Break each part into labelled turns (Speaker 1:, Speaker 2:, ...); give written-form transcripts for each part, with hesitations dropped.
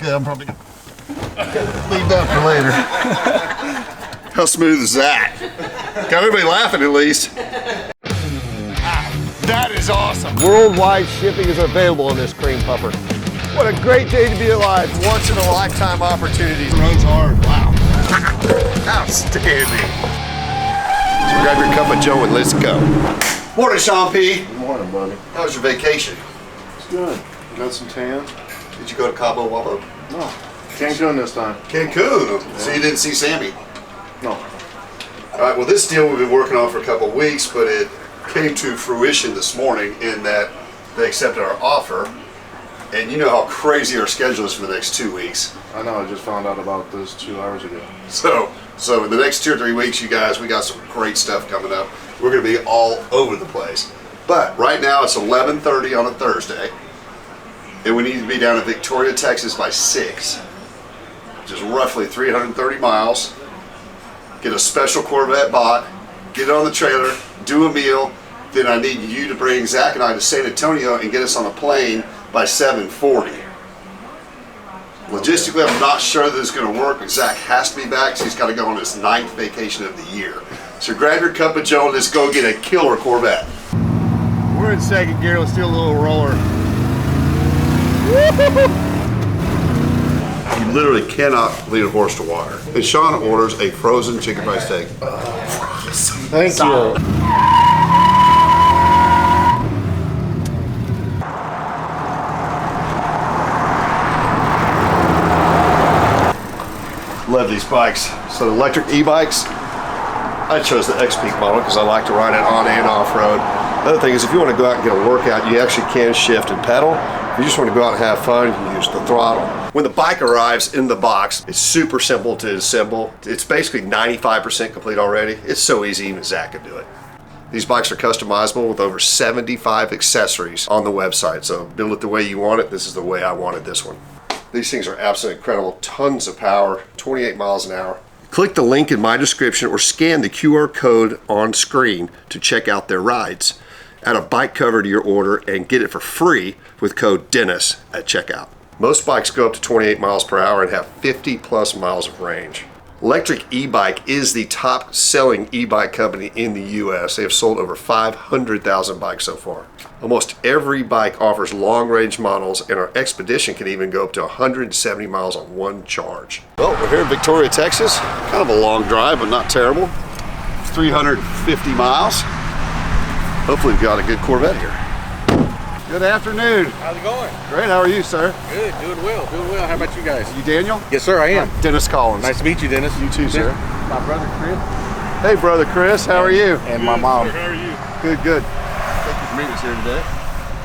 Speaker 1: Okay, I'm probably gonna leave that for later. How smooth is that? Got everybody laughing at least. That is awesome. Worldwide shipping is available on this cream puffer. What a great day to be alive. Once in a lifetime opportunity. Runs hard, wow. Outstanding. So grab your cup of Joe and let's go. Morning, Sean P.
Speaker 2: Good morning, buddy.
Speaker 1: How was your vacation?
Speaker 2: It's good. Got some tan.
Speaker 1: Did you go to Cabo Wabo?
Speaker 2: No. Cancun this time.
Speaker 1: Cancun. Yeah. So you didn't see Sammy?
Speaker 2: No.
Speaker 1: All right, well this deal we've been working on for a couple of weeks, but it came to fruition this morning in that they accepted our offer. And you know how crazy our schedule is for the next 2 weeks.
Speaker 2: I know, I just found out about this 2 hours ago.
Speaker 1: So in the next 2 or 3 weeks, you guys, we got some great stuff coming up. We're gonna be all over the place. But right now it's 11:30 on a Thursday. And we need to be down in Victoria, Texas by 6. Which is roughly 330 miles. Get a special Corvette bought, get it on the trailer, do a meal. Then I need you to bring Zach and I to San Antonio and get us on a plane by 7:40. Logistically, I'm not sure that it's going to work, but Zach has to be back, so he's got to go on his 9th vacation of the year. So grab your cup of Joe and let's go get a killer Corvette. We're in second gear, let's do a little roller. You literally cannot lead a horse to water. And Sean orders a frozen chicken fried steak.
Speaker 2: Thank you.
Speaker 1: Love these bikes. So the electric e-bikes, I chose the X-Peak model because I like to ride it on and off-road. The other thing is if you want to go out and get a workout, you actually can shift and pedal. If you just want to go out and have fun, you can use the throttle. When the bike arrives in the box, it's super simple to assemble. It's basically 95% complete already. It's so easy, even Zach can do it. These bikes are customizable with over 75 accessories on the website. So build it the way you want it. This is the way I wanted this one. These things are absolutely incredible. Tons of power, 28 miles an hour. Click the link in my description or scan the QR code on screen to check out their rides. Add a bike cover to your order and get it for free with code Dennis at checkout. Most bikes go up to 28 miles per hour and have 50 plus miles of range. Electric e-bike is the top selling e-bike company in the US. They have sold over 500,000 bikes so far. Almost every bike offers long range models, and our Expedition can even go up to 170 miles on one charge. Well, we're here in Victoria, Texas. Kind of a long drive, but not terrible. 350 miles. Hopefully we've got a good Corvette here. Good afternoon.
Speaker 3: How's it going?
Speaker 1: Great, how are you, sir?
Speaker 3: Good, doing well, doing well. How about you guys?
Speaker 1: You Daniel?
Speaker 3: Yes, sir, I am.
Speaker 1: Dennis Collins.
Speaker 3: Nice to meet you, Dennis.
Speaker 1: You too, sir.
Speaker 3: My brother, Chris.
Speaker 1: Hey, brother Chris, how are you?
Speaker 3: And my mom.
Speaker 4: Sir, how are you?
Speaker 1: Good, good. Thank you for meeting us here today.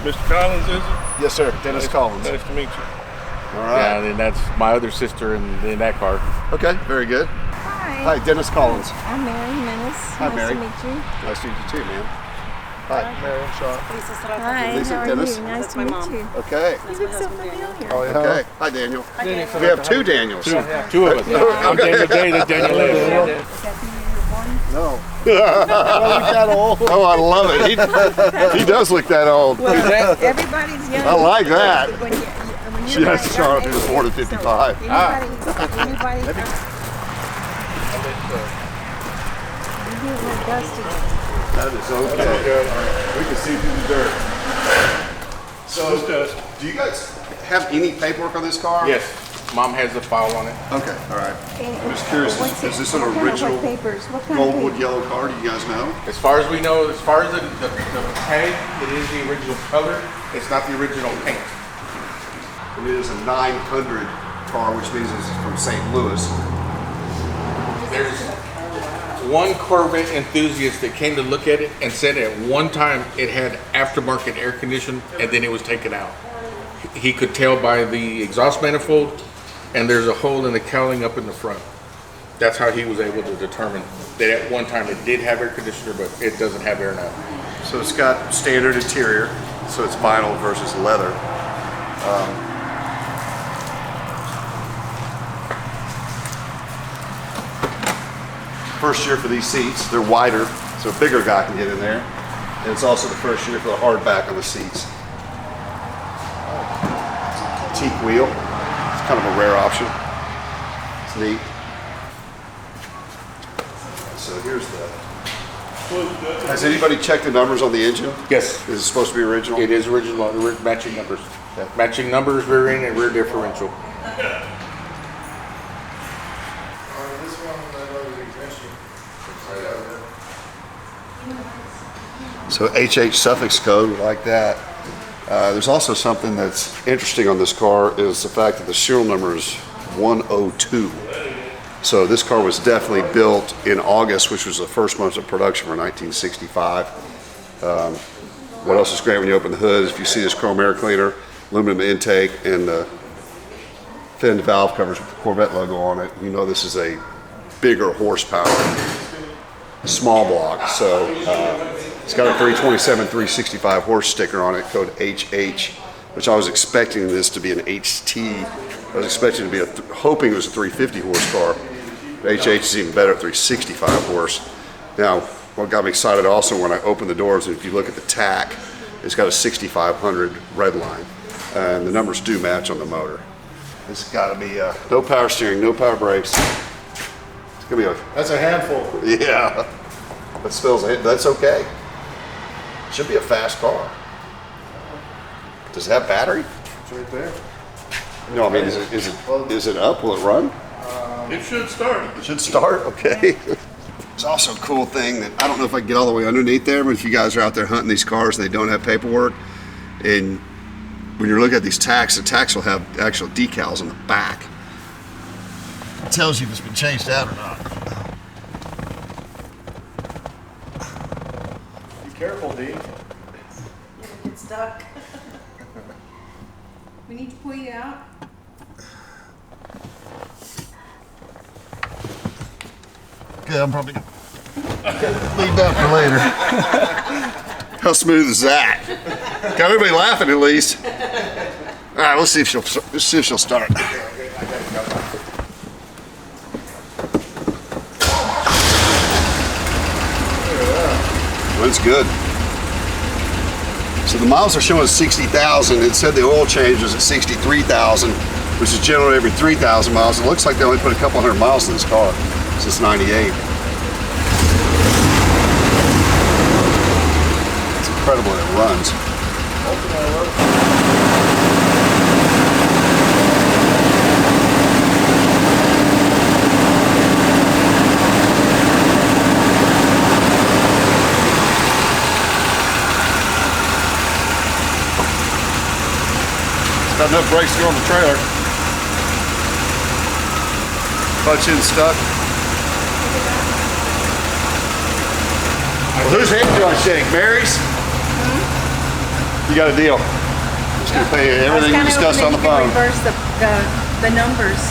Speaker 4: Mr. Collins, is it?
Speaker 1: Yes, sir. Dennis Collins.
Speaker 4: Nice to meet you.
Speaker 1: All right.
Speaker 3: Yeah, and that's my other sister in that car.
Speaker 1: Okay, very good.
Speaker 5: Hi.
Speaker 1: Hi, Dennis Collins.
Speaker 5: I'm Mary Menace.
Speaker 1: Hi, Mary.
Speaker 5: Nice to meet you.
Speaker 1: Nice to meet you too, man. Hi, Mary and Sean.
Speaker 5: Hi,
Speaker 1: Lisa,
Speaker 5: how are
Speaker 1: Dennis.
Speaker 5: you? Nice to meet you.
Speaker 1: Okay.
Speaker 5: You look so familiar.
Speaker 1: Oh, yeah. Okay. Hi, Daniel. We have two Daniels.
Speaker 3: Two of us. I'm Daniel J, that's Daniel A.
Speaker 5: Is that the year one?
Speaker 1: No. That old. Oh, I love it. He does look that old.
Speaker 5: Well, everybody's young.
Speaker 1: I like that.
Speaker 5: When
Speaker 1: She has to start if he was born in 55.
Speaker 5: Anybody
Speaker 1: That is okay. We can see through the dirt. So, do you guys have any paperwork on this car?
Speaker 3: Yes, Mom has the file on it.
Speaker 1: Okay, all right. I'm just curious, is this an original Goldwood yellow car? Do you guys know?
Speaker 3: As far as we know, as far as the tag, it is the original color. It's not the original paint.
Speaker 1: It is a 900 car, which means it's from St. Louis.
Speaker 3: There's one Corvette enthusiast that came to look at it and said at one time it had aftermarket air conditioning and then it was taken out. He could tell by the exhaust manifold, and there's a hole in the cowling up in the front. That's how he was able to determine that at one time it did have air conditioner, but it doesn't have air now.
Speaker 1: So it's got standard interior, so it's vinyl versus leather. First year for these seats, they're wider, so a bigger guy can get in there. And it's also the first year for the hard back on the seats. Teak wheel. It's kind of a rare option. It's neat. So here's the. Has anybody checked the numbers on the engine?
Speaker 3: Yes.
Speaker 1: Is it supposed to be original?
Speaker 3: It is original, matching numbers. Matching numbers, rear end and rear differential.
Speaker 1: So HH suffix code, we like that. There's also something that's interesting on this car is the fact that the serial number is 102. So this car was definitely built in August, which was the first month of production for 1965. What else is great when you open the hood is if you see this chrome air cleaner, aluminum intake, and the fin valve covers with the Corvette logo on it, you know this is a bigger horsepower, small block. So it's got a 327, 365 horse sticker on it, code HH, which I was expecting this to be an HT. I was expecting it to be hoping it was a 350 horse car. HH is even better at 365 horse. Now, what got me excited also when I opened the doors, and if you look at the tack, it's got a 6500 red line, and the numbers do match on the motor. It's got to be no power steering, no power brakes. It's gonna be a
Speaker 2: That's a handful.
Speaker 1: yeah. That spells it. That's okay. Should be a fast car. Does it have battery?
Speaker 2: It's right there.
Speaker 1: No, I mean, is it up? Will it run?
Speaker 4: It should start.
Speaker 1: It should start. Okay. It's also a cool thing that I don't know if I can get all the way underneath there, but if you guys are out there hunting these cars and they don't have paperwork, and when you're looking at these tacks, the tacks will have actual decals on the back. It tells you if it's been changed out or not.
Speaker 2: Be careful, D.
Speaker 5: It's stuck. We need to pull you out.
Speaker 1: Okay, I'm probably gonna leave that for later. How smooth is that? Got everybody laughing at least. All right, let's see if she'll start. Well, it's good. So the miles are showing 60,000. It said the oil change was at 63,000, which is generally every 3,000 miles. It looks like they only put a couple hundred miles in this car since '98. It's incredible that it runs. Got enough brakes to go on the trailer. Clutch in stuck. Well, whose hand do I shake? Mary's? You got a deal. Just gonna pay you everything we discussed on the phone.
Speaker 5: Reverse the numbers.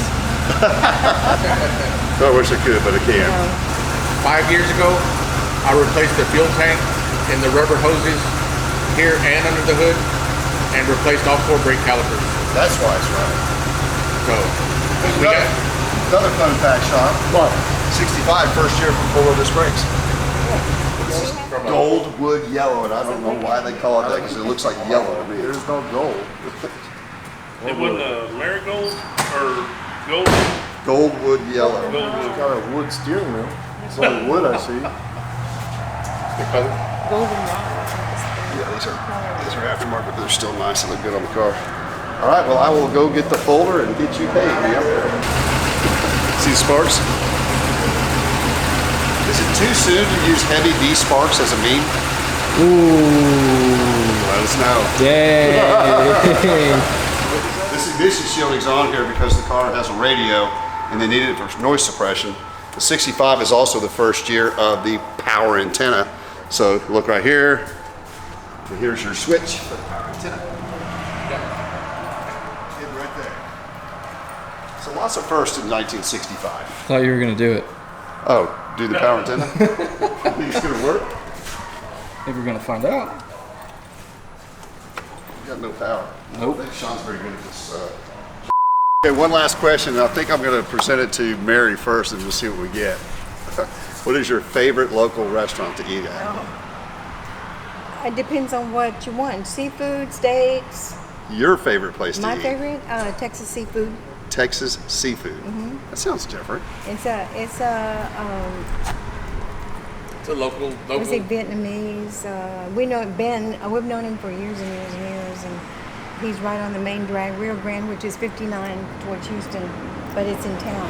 Speaker 1: I wish I could, but I can't.
Speaker 3: 5 years ago, I replaced the fuel tank and the rubber hoses here and under the hood, and replaced all 4 brake calipers.
Speaker 1: That's why it's running.
Speaker 3: So we got
Speaker 1: Another fun fact, Sean.
Speaker 2: What?
Speaker 1: 65 first year for full disc brakes.
Speaker 3: from a,
Speaker 1: Gold wood yellow, and I don't know why they call it that because it looks like yellow to me.
Speaker 2: There's no gold.
Speaker 4: It wasn't a marigold or gold.
Speaker 1: Gold wood yellow.
Speaker 2: It's got a wood steering wheel. It's only wood I see.
Speaker 3: the color.
Speaker 5: Golden rod.
Speaker 1: Yeah, these are aftermarket, but they're still nice and look good on the car. All right, well, I will go get the folder and get you paid. See the sparks? Is it too soon to use heavy D sparks as a meme?
Speaker 6: Ooh.
Speaker 1: Let us know.
Speaker 6: Dang.
Speaker 1: This ignition shielding's on here because the car has a radio and they needed it for noise suppression. The 65 is also the first year of the power antenna. So look right here. And here's your switch for the power antenna. Hidden right there. So lots of firsts in 1965.
Speaker 6: Thought you were gonna do it.
Speaker 1: Oh, do the power antenna? Think it's gonna work?
Speaker 6: I think we're gonna find out.
Speaker 1: You got no power.
Speaker 6: Nope.
Speaker 1: I think Sean's very good at this. Okay, one last question. I think I'm going to present it to Mary first and just see what we get. What is your favorite local restaurant to eat at?
Speaker 5: It depends on what you want. Seafood, steaks.
Speaker 1: Your favorite place to
Speaker 5: My
Speaker 1: eat?
Speaker 5: favorite, Texas seafood.
Speaker 1: Texas seafood. That sounds different.
Speaker 5: It's a
Speaker 3: It's a local.
Speaker 5: was it Vietnamese? We know Ben. We've known him for years and years and years, and he's right on the main drag, Rio Grande, which is 59 towards Houston, but it's in town.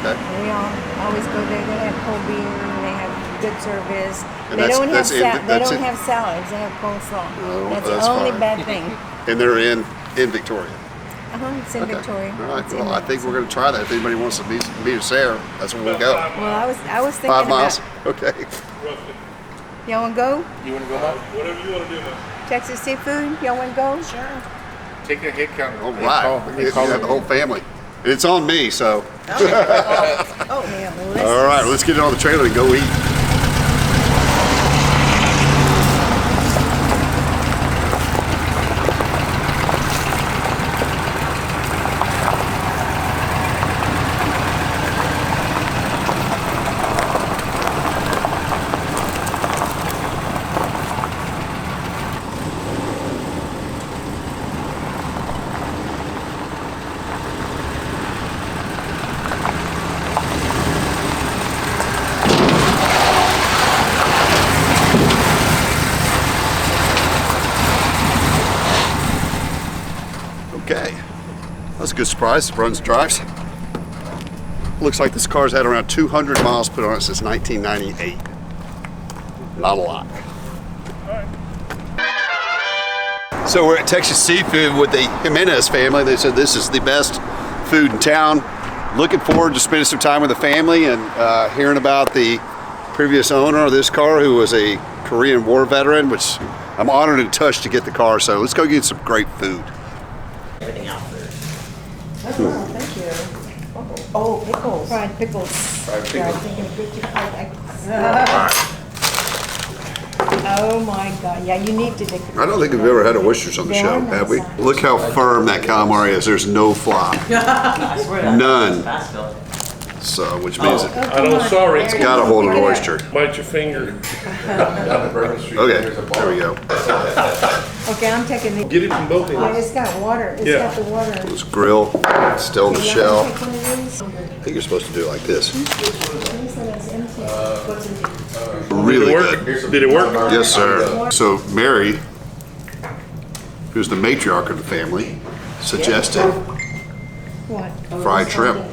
Speaker 1: Okay.
Speaker 5: And we all always go there. They have cold beer and they have good service.
Speaker 1: And
Speaker 5: They don't have
Speaker 1: that's
Speaker 5: have salads. They have coleslaw.
Speaker 1: Oh,
Speaker 5: That's
Speaker 1: that's
Speaker 5: the only
Speaker 1: fine.
Speaker 5: bad thing.
Speaker 1: And they're in Victoria.
Speaker 5: It's in Victoria.
Speaker 1: All right.
Speaker 5: It's in
Speaker 1: Well, I
Speaker 5: there.
Speaker 1: think we're going to try that. If anybody wants to meet us there, that's where we'll go.
Speaker 5: Well, I was thinking
Speaker 1: 5 miles.
Speaker 5: about.
Speaker 1: Okay.
Speaker 5: Y'all want to go?
Speaker 3: You want to go out?
Speaker 4: Whatever you want to do, man.
Speaker 5: Texas seafood? Y'all want to go? Sure.
Speaker 3: Take a head count.
Speaker 1: All right. You have the whole family. And it's on me, so.
Speaker 5: Oh, yeah. Well,
Speaker 1: All right, let's get it on the trailer and go eat. Okay, that's a good surprise. Runs, drives. Looks like this car's had around 200 miles put on it since 1998. Not a lot. So we're at Texas Seafood with the Jimenez family. They said this is the best food in town. Looking forward to spending some time with the family and hearing about the previous owner of this car, who was a Korean War veteran, which I'm honored and touched to get the car. So let's go get some great food.
Speaker 7: Everything out there.
Speaker 5: Oh, thank you. Oh, pickles. Fried pickles. Fried pickles. Oh my God! Yeah, you need to take.
Speaker 1: I don't think we've ever had oysters on the show, have we? Look how firm that calamari is. There's no fly.
Speaker 7: I swear to God.
Speaker 1: None.
Speaker 7: Fast built.
Speaker 1: So, which means it
Speaker 4: I don't, sorry.
Speaker 1: gotta hold an oyster.
Speaker 4: Bite your finger.
Speaker 1: Okay, there we go.
Speaker 5: Okay, I'm taking the.
Speaker 4: Get it from both
Speaker 5: Oh,
Speaker 4: ends.
Speaker 5: it's got water. It's
Speaker 4: Yeah.
Speaker 5: got the water.
Speaker 1: This grill, still in the shell.
Speaker 5: Take one of these.
Speaker 1: I think you're supposed to do it like this.
Speaker 5: These are those empty.
Speaker 1: Really
Speaker 4: Did it work?
Speaker 1: good.
Speaker 4: Did it work?
Speaker 1: Yes, sir. So Mary, who's the matriarch of the family, suggested
Speaker 5: What?
Speaker 1: fried shrimp.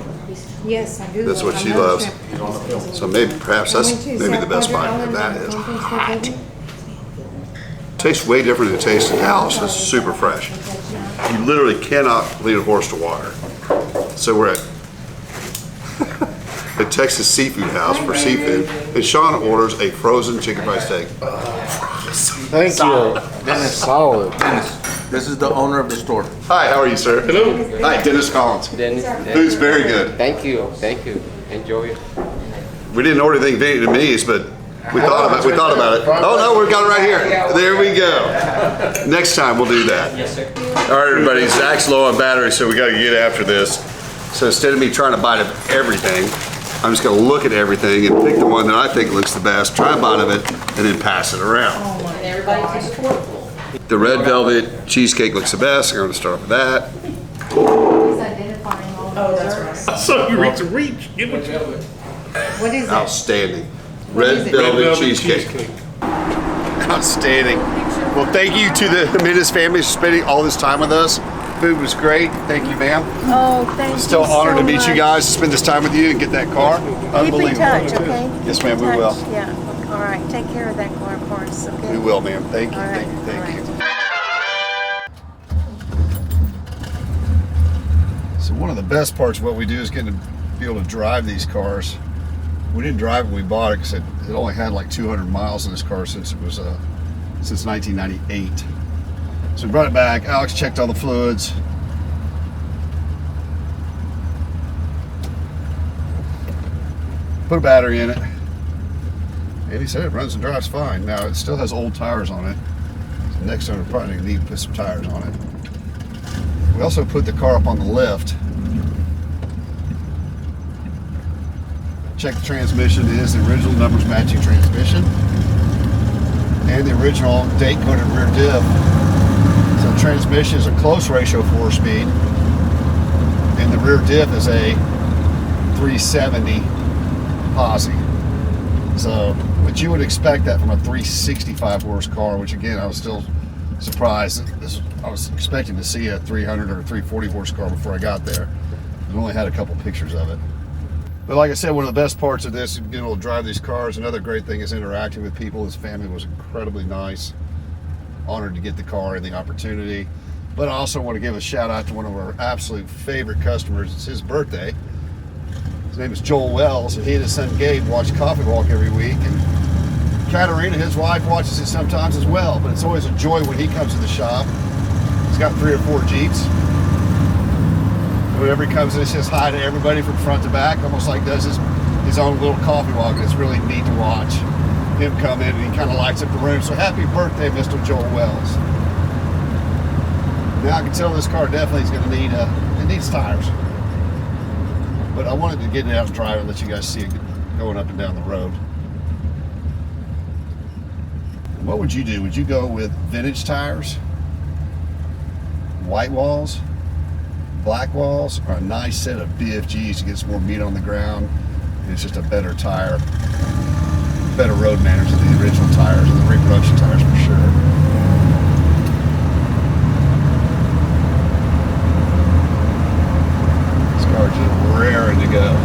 Speaker 5: Yes, I do.
Speaker 1: That's what
Speaker 5: I
Speaker 1: she
Speaker 5: love
Speaker 1: loves.
Speaker 5: shrimp.
Speaker 1: So maybe, perhaps that's maybe the best part of that is. Tastes way different than it tastes in Dallas. It's super fresh. You literally cannot lead a horse to water. So we're at the Texas Seafood House for seafood, and Sean orders a frozen chicken fried steak.
Speaker 6: Thank you.
Speaker 3: Dennis,
Speaker 6: Solid.
Speaker 3: Dennis, this is the owner of the store.
Speaker 1: Hi, how are you, sir?
Speaker 4: Hello.
Speaker 1: Hi, Dennis Collins. Food's very good.
Speaker 8: Thank you. Enjoy it.
Speaker 1: We didn't order anything Vietnamese, but we thought about it. Oh no, we've got it right here. There we go. Next time we'll do that.
Speaker 7: Yes, sir.
Speaker 1: All right, everybody, Zach's low on battery, so we got to get after this. So instead of me trying to bite of everything, I'm just going to look at everything and pick the one that I think looks the best, try a bite of it, and then pass it around.
Speaker 7: And everybody takes a forkful.
Speaker 1: The red velvet cheesecake looks the best. I'm going to start with that.
Speaker 5: He's identifying all the desserts.
Speaker 4: So you reach. Give it to me.
Speaker 5: What is it?
Speaker 1: Outstanding.
Speaker 5: What is
Speaker 1: Red
Speaker 5: it?
Speaker 1: velvet cheesecake. Outstanding. Well, thank you to the Jimenez family for spending all this time with us. Food was great. Thank you, ma'am.
Speaker 5: Oh, thank you
Speaker 1: Still honored
Speaker 5: so
Speaker 1: to meet you
Speaker 5: much.
Speaker 1: guys, to spend this time with you and get that car.
Speaker 5: Keep in touch, okay?
Speaker 1: Yes,
Speaker 5: Keep in
Speaker 1: ma'am, we will.
Speaker 5: touch. Yeah, all right. Take care of that car for us, okay?
Speaker 1: We will, ma'am. Thank you,
Speaker 5: All right,
Speaker 1: thank you, thank
Speaker 5: all
Speaker 1: you.
Speaker 5: right.
Speaker 1: So one of the best parts of what we do is getting to be able to drive these cars. We didn't drive when we bought it because it only had like 200 miles in this car since it was since 1998. So we brought it back. Alex checked all the fluids. Put a battery in it. And he said it runs and drives fine. Now it still has old tires on it. So next owner probably need to put some tires on it. We also put the car up on the lift. Check the transmission. It is the original numbers matching transmission. And the original date coded rear diff. So the transmission is a close ratio 4-speed. and the rear diff is a 370 posse. So, but you would expect that from a 365 horse car, which again, I was still surprised. I was expecting to see a 300 or 340 horse car before I got there. I only had a couple pictures of it. But like I said, one of the best parts of this is being able to drive these cars. Another great thing is interacting with people. His family was incredibly nice. Honored to get the car and the opportunity. But I also want to give a shout out to one of our absolute favorite customers. It's his birthday. His name is Joel Wells, and he and his son Gabe watch Coffee Walk every week. And Katarina, his wife, watches it sometimes as well. But it's always a joy when he comes to the shop. He's got 3 or 4 Jeeps. Whenever he comes in, he says hi to everybody from front to back, almost like does his own little coffee walk. And it's really neat to watch him come in, and he kind of lights up the room. So happy birthday, Mr. Joel Wells. Now I can tell this car definitely is going to need, it needs tires. But I wanted to get it out and drive and let you guys see it going up and down the road. What would you do? Would you go with vintage tires, white walls, black walls, or a nice set of BFGs to get some more meat on the ground? And it's just a better tire, better road manners than the original tires and the reproduction tires for sure. This car is just raring to go.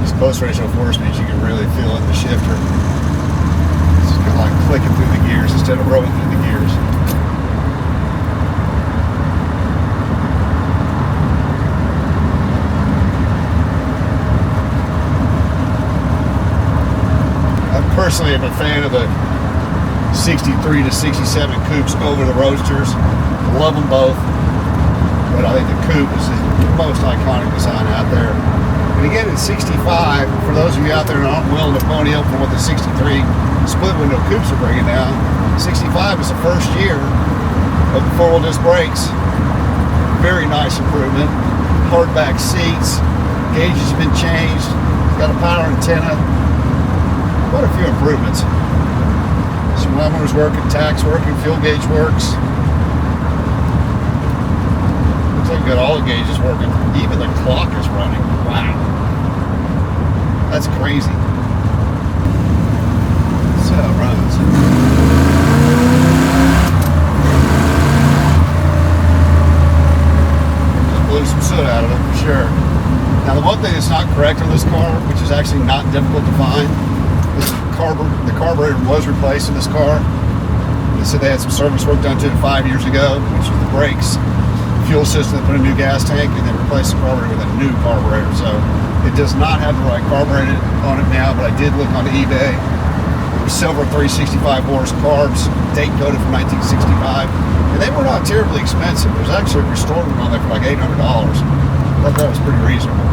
Speaker 1: These close ratio 4-speeds, you can really feel it in the shifter. It's kind of like clicking through the gears instead of rolling through the gears. I personally am a fan of the 63 to 67 coupes over the roadsters. I love them both, but I think the coupe is the most iconic design out there. And again, in 65, for those of you out there that aren't willing to pony up for what the 63 split window coupes are bringing down, 65 is the first year of the 4-wheel disc brakes. Very nice improvement. Hardback seats, gauges have been changed, it's got a power antenna. Quite a few improvements. Speedometer's working, tax working, fuel gauge works. Looks like we've got all the gauges working. Even the clock is running. Wow. That's crazy. That's how it runs. Just blew some soot out of it for sure. Now the one thing that's not correct on this car, which is actually not difficult to find, is the carburetor was replaced in this car. They said they had some service work done to it 5 years ago, which was the brakes, fuel system, put a new gas tank, and then replaced the carburetor with a new carburetor. So it does not have the right carburetor on it now, but I did look on eBay. There were silver 365 horse carbs, date coded from 1965, and they were not terribly expensive. There's actually a restored one on there for like $800. I thought that was pretty reasonable.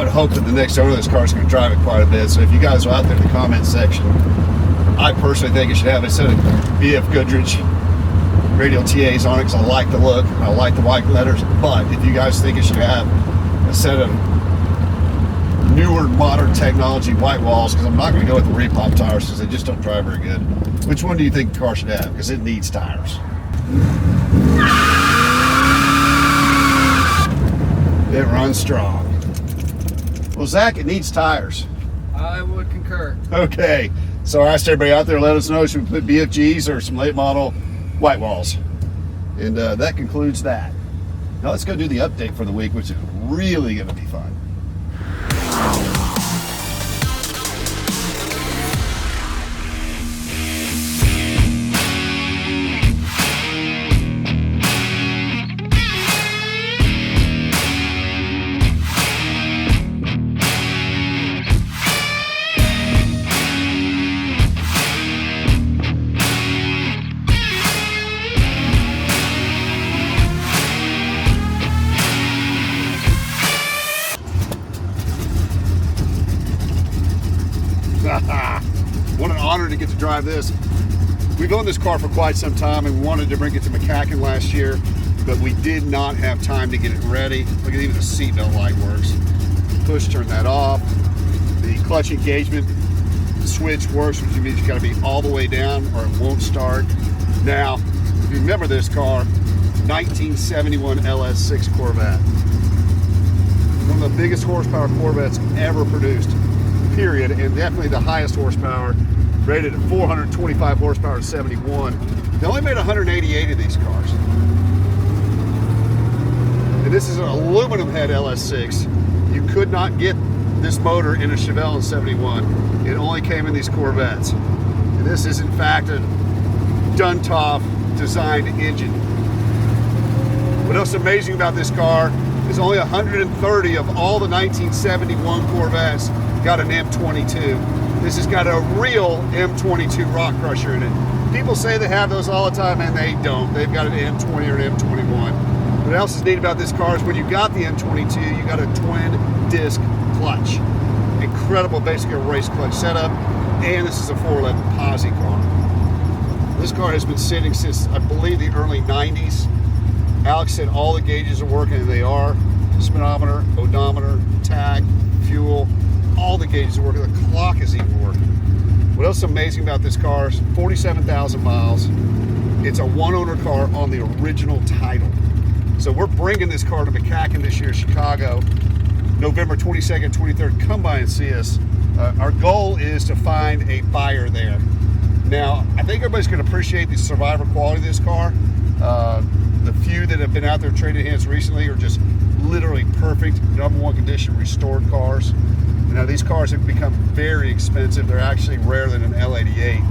Speaker 1: Hope that the next owner of this car is going to drive it quite a bit. So if you guys are out there in the comment section, I personally think it should have a set of BF Goodrich radial TAs on it because I like the look, I like the white letters. But if you guys think it should have a set of newer modern technology white walls, because I'm not going to go with the repop tires because they just don't drive very good. Which one do you think the car should have? Because it needs tires. It runs strong. Well, Zach, it needs tires.
Speaker 6: I would concur.
Speaker 1: Okay, so I asked everybody out there, let us know, should we put BFGs or some late model white walls? And that concludes that. Now let's go do the update for the week, which is really going to be fun.
Speaker 2: What an honor to get to drive this. We've owned this car for quite some time and wanted to bring it to McCacken last year, but we did not have time to get it ready. Look at even the seatbelt light works. Push, turn that off. The clutch engagement switch works, which means you gotta be all the way down or it won't start. Now, if you remember this car, 1971 LS6 Corvette. One of the biggest horsepower Corvettes ever produced, period, and definitely the highest horsepower, rated at 425 horsepower at 71. They only made 188 of these cars. And this is an aluminum head LS6. You could not get this motor in a Chevelle in 71. It only came in these Corvettes. And this is in fact a Duntov designed engine. What else amazing about this car is only 130 of all the 1971 Corvettes got an M22. This has got a real M22 rock crusher in it. People say they have those all the time and they don't. They've got an M20 or an M21. What else is neat about this car is when you got the M22, you got a twin disc clutch. Incredible, basically a race clutch setup. And this is a 411 posi car. This car has been sitting since, I believe, the early 90s. Alex said all the gauges are working, and they are. Speedometer, odometer, tag, fuel, all the gauges are working. The clock is even working. What else is amazing about this car is 47,000 miles. It's a one-owner car on the original title. So we're bringing this car to McCacken this year, Chicago, November 22nd, 23rd. Come by and see us. Our goal is to find a buyer there. Now, I think everybody's going to appreciate the survivor quality of this car. The few that have been out there trading hands recently are just literally perfect, #1 condition, restored cars. Now, these cars have become very expensive. They're actually rarer than an L88.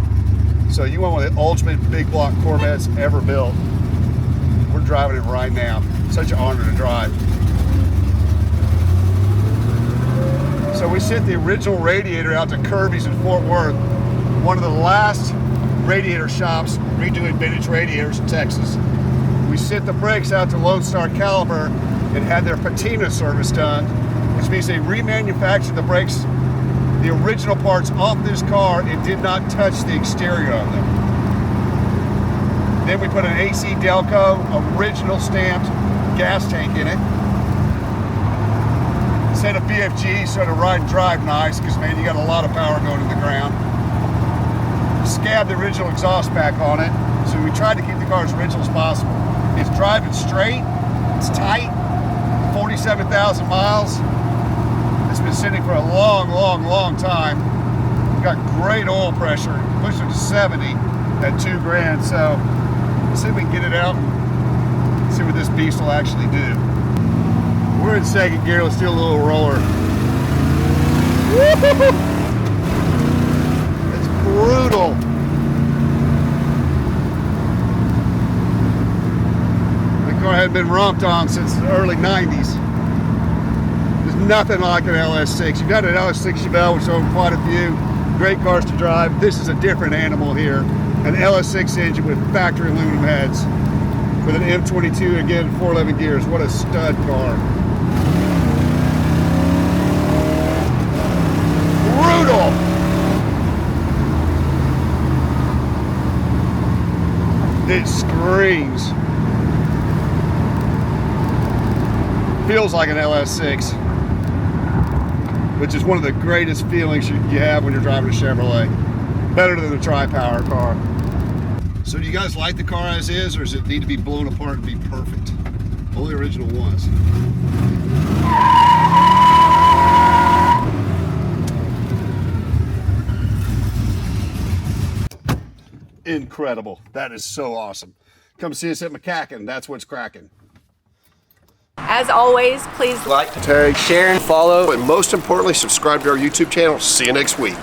Speaker 2: So you want one of the ultimate big block Corvettes ever built. We're driving it right now. Such an honor to drive. So we sent the original radiator out to Kirby's in Fort Worth, one of the last radiator shops redoing vintage radiators in Texas. We sent the brakes out to Lone Star Caliber and had their patina service done, which means they remanufactured the brakes, the original parts off this car, and did not touch the exterior of them. Then we put an AC Delco original stamped gas tank in it. Set a BFG so to ride and drive nice, because man, you got a lot of power going in the ground. Scabbed the original exhaust pack on it, so we tried to keep the car as original as possible. It's driving straight, it's tight, 47,000 miles. It's been sitting for a long, long, long time. We've got great oil pressure, pushed it to 70 at 2 grand, so let's see if we can get it out and see what this beast will actually do. We're in second gear, let's do a little roller. Woo-hoo-hoo! It's brutal. The car hadn't been romped on since the early 90s. There's nothing like an LS6. You've got an LS6 Chevelle, which own quite a few. Great cars to drive. This is a different animal here. An LS6 engine with factory aluminum heads. With an M22, again, 411 gears. What a stud car. Brutal! It screams. Feels like an LS6, which is one of the greatest feelings you have when you're driving a Chevrolet. Better than the tri-power car. So do you guys like the car as is, or does it need to be blown apart and be perfect? Only original was. Incredible. That is so awesome. Come see us at McCacken. That's what's cracking.
Speaker 9: As always, please
Speaker 1: Like, tag,
Speaker 8: Share and follow.
Speaker 1: and most importantly, subscribe to our YouTube channel. See you next week.